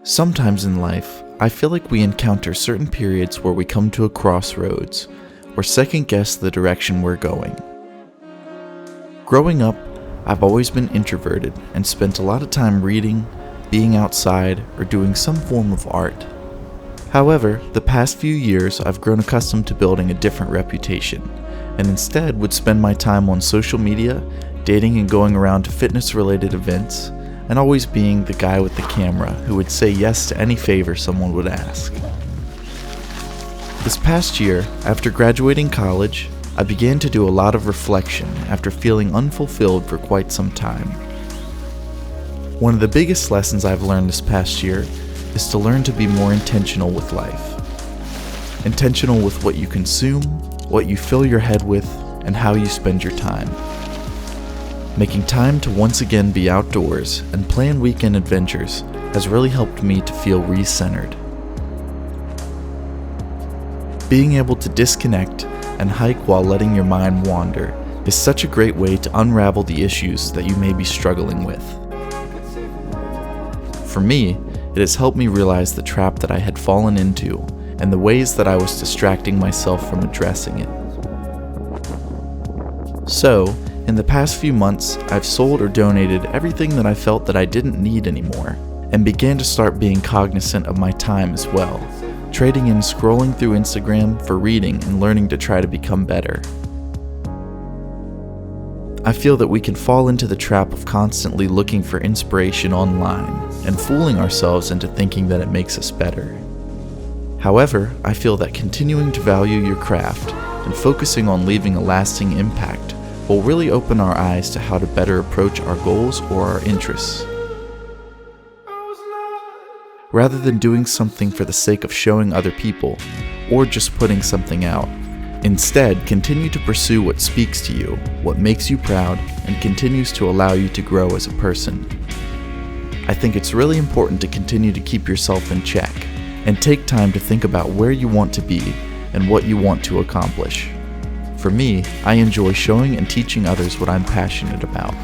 Sometimes in life, I feel like we encounter certain periods where we come to a crossroads, or second guess the direction we're going. Growing up, I've always been introverted and spent a lot of time reading, being outside, or doing some form of art. However, the past few years I've grown accustomed to building a different reputation, and instead would spend my time on social media, dating and going around to fitness-related events, and always being the guy with the camera who would say yes to any favor someone would ask. This past year, after graduating college, I began to do a lot of reflection after feeling unfulfilled for quite some time. One of the biggest lessons I've learned this past year is to learn to be more intentional with life. Intentional with what you consume, what you fill your head with, and how you spend your time. Making time to once again be outdoors and plan weekend adventures has really helped me to feel re-centered. Being able to disconnect and hike while letting your mind wander is such a great way to unravel the issues that you may be struggling with. For me, it has helped me realize the trap that I had fallen into and the ways that I was distracting myself from addressing it. So, in the past few months, I've sold or donated everything that I felt that I didn't need anymore, and began to start being cognizant of my time as well, trading in scrolling through Instagram for reading and learning to try to become better. I feel that we can fall into the trap of constantly looking for inspiration online and fooling ourselves into thinking that it makes us better. However, I feel that continuing to value your craft and focusing on leaving a lasting impact will really open our eyes to how to better approach our goals or our interests. Rather than doing something for the sake of showing other people, or just putting something out, instead continue to pursue what speaks to you, what makes you proud, and continues to allow you to grow as a person. I think it's really important to continue to keep yourself in check, and take time to think about where you want to be and what you want to accomplish. For me, I enjoy showing and teaching others what I'm passionate about.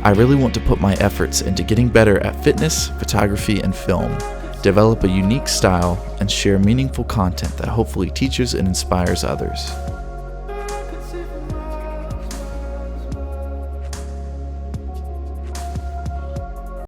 I really want to put my efforts into getting better at fitness, photography, and film, develop a unique style, and share meaningful content that hopefully teaches and inspires others.